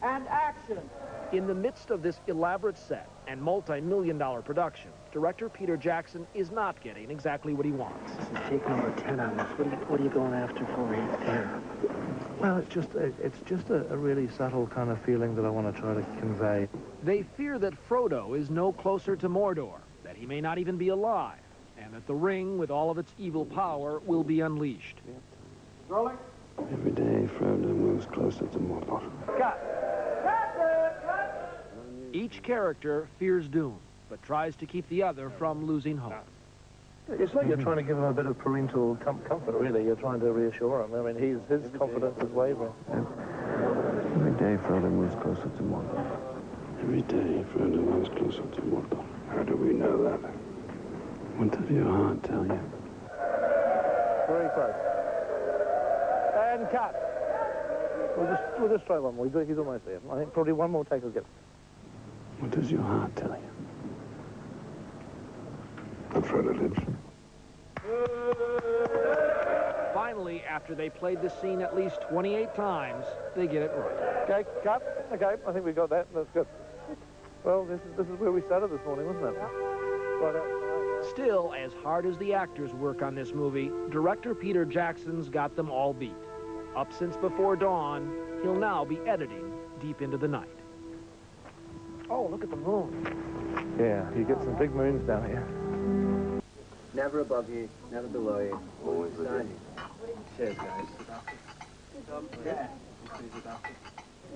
and action. In the midst of this elaborate set and multi-million-dollar production, director Peter Jackson is not getting exactly what he wants. This is take number 10 on this. What are you going after for here? Well, it's just a really subtle kind of feeling that I want to try to convey. They fear that Frodo is no closer to Mordor, that he may not even be alive, and that the ring, with all of its evil power, will be unleashed. Rolling. Every day, Frodo moves closer to Mordor. Cut. Each character fears doom, but tries to keep the other from losing hope. It's like you're trying to give him a bit of parental comfort, really. You're trying to reassure him. I mean, his confidence is wavering. Every day, Frodo moves closer to Mordor. Every day, Frodo moves closer to Mordor. How do we know that? What does your heart tell you? Very close. And cut. We'll just try one more. He's almost there. I think probably one more take will get. What does your heart tell you? That Frodo lives. Finally, after they played the scene at least 28 times, they get it right. Okay, cut. Okay, I think we got that. That's good. Well, this is where we started this morning, wasn't it? Right outside. Still, as hard as the actors work on this movie, director Peter Jackson's got them all beat. Up since before dawn, he'll now be editing deep into the night. Oh, look at the moon. Yeah, you get some big moons down here. Never above you, never below you. Always with you. Cheers, guys.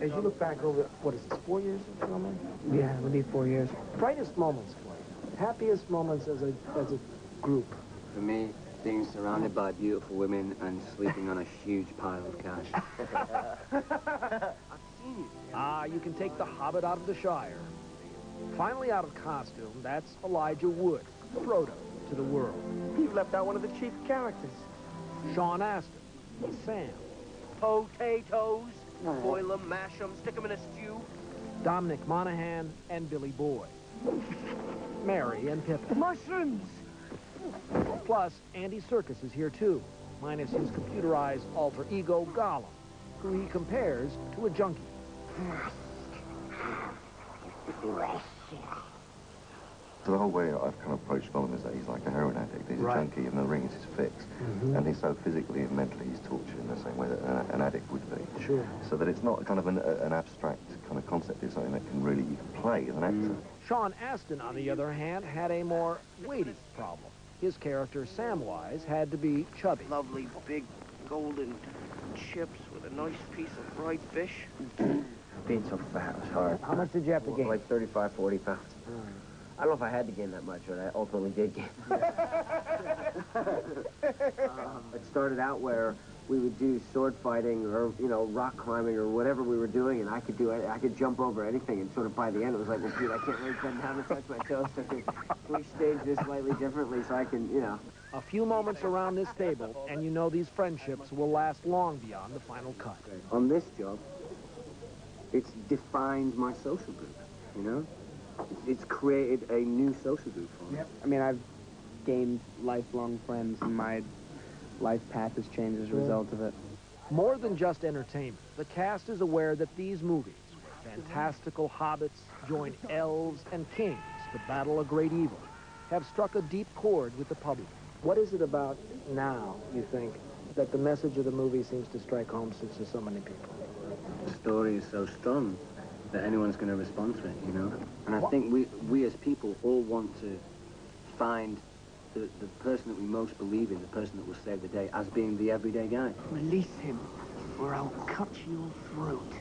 As you look back over, what is this, 4 years of filming? Yeah, it'll be 4 years. Brightest moments for you. Happiest moments as a group. For me, being surrounded by beautiful women and sleeping on a huge pile of cash. I've seen you. Ah, you can take the Hobbit out of the Shire. Finally out of costume, that's Elijah Wood, Frodo to the world. You've left out one of the chief characters. Sean Astin, Sam. Potatoes, boil them, mash them, stick them in a stew. Dominic Monaghan and Billy Boyd. Mary and Pippin. Mushrooms! Plus, Andy Serkis is here too, minus his computerized alter ego Gollum, who he compares to a junkie. So the whole way I've kind of approached Gollum is that he's like a heroin addict. He's a junkie and the ring is his fix. And he's so physically and mentally he's tortured in the same way that an addict would be. Sure. So that it's not kind of an abstract kind of concept. It's something that can really, you can play as an actor. Sean Astin, on the other hand, had a more weighty problem. His character, Samwise, had to be chubby. Lovely big golden chips with a nice piece of fried fish. Being so fat was hard. How much did you have to gain? Like 35, 40 pounds. I don't know if I had to gain that much, but I ultimately did gain. It started out where we would do sword fighting or, you know, rock climbing or whatever we were doing, and I could jump over anything, and sort of by the end it was like, well, Pete, I can't really bend down and touch my toes, so we staged this slightly differently so I can, you know. A few moments around this table, and you know these friendships will last long beyond the final cut. On this job, it's defined my social group, you know? It's created a new social group for me. Yep. I mean, I've gained lifelong friends, and my life path has changed as a result of it. More than just entertainment, the cast is aware that these movies, where fantastical hobbits join elves and kings to battle a great evil, have struck a deep chord with the public. What is it about now, you think, that the message of the movie seems to strike home to so many people? The story is so strong that anyone's going to respond to it, you know? And I think we as people all want to find the person that we most believe in, the person that will save the day, as being the everyday guy. Release him, or I'll cut your throat.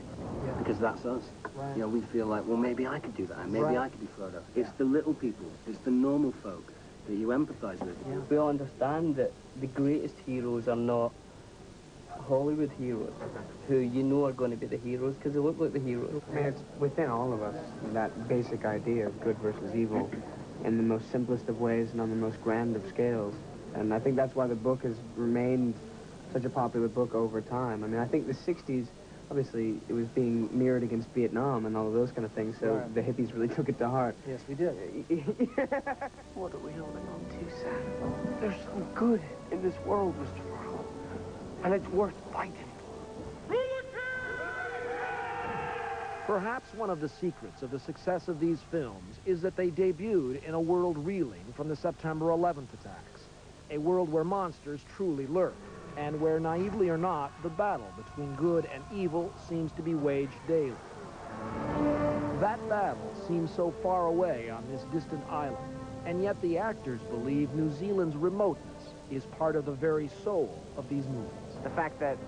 Yeah. Because that's us. Right. You know, we feel like, well, maybe I could do that, and maybe I could be Frodo. It's the little people, it's the normal folk that you empathize with. Yeah. We all understand that the greatest heroes are not Hollywood heroes who you know are going to be the heroes because they look like the heroes. I mean, it's within all of us, that basic idea of good versus evil in the most simplest of ways and on the most grand of scales. And I think that's why the book has remained such a popular book over time. I mean, I think the 60s, obviously, it was being mirrored against Vietnam and all of those kind of things, so the hippies really took it to heart. Yes, we did. What are we holding on to, Sam? There's some good in this world, Mr. Furlong, and it's worth fighting for. Perhaps one of the secrets of the success of these films is that they debuted in a world reeling from the September 11th attacks, a world where monsters truly lurk, and where, naively or not, the battle between good and evil seems to be waged daily. That battle seems so far away on this distant island, and yet the actors believe New Zealand's remoteness is part of the very soul of these movies. The fact that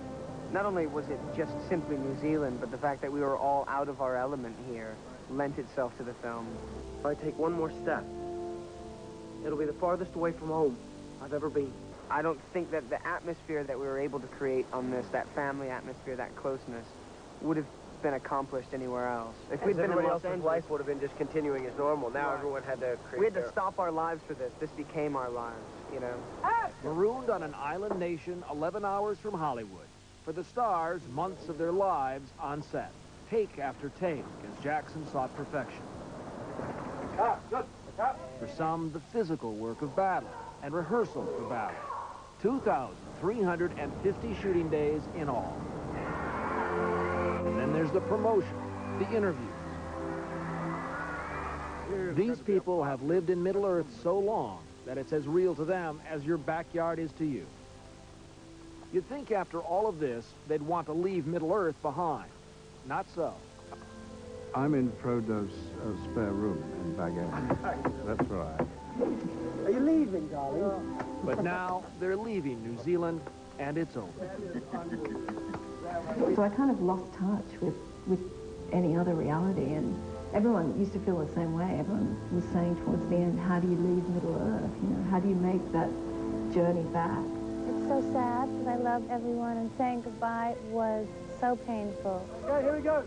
not only was it just simply New Zealand, but the fact that we were all out of our element here lent itself to the film. If I take one more step, it'll be the farthest away from home I've ever been. I don't think that the atmosphere that we were able to create on this, that family atmosphere, that closeness, would have been accomplished anywhere else. If we'd been in Los Angeles, life would have been just continuing as normal. Now everyone had to create we had to stop our lives for this. This became our lives, you know. Marooned on an island nation 11 hours from Hollywood. For the stars, months of their lives on set. Take after take as Jackson sought perfection. For some, the physical work of battle and rehearsal for battle. 2,350 shooting days in all. And then there's the promotion, the interviews. These people have lived in Middle-earth so long that it's as real to them as your backyard is to you. You'd think after all of this, they'd want to leave Middle-earth behind. Not so. I'm in Frodo's spare room in Baguette. That's right. Are you leaving, darling? But now they're leaving New Zealand, and it's over. So I kind of lost touch with any other reality, and everyone used to feel the same way. Everyone was saying towards the end, how do you leave Middle-earth? You know, how do you make that journey back? It's so sad because I loved everyone, and saying goodbye was so painful. Okay, here we go.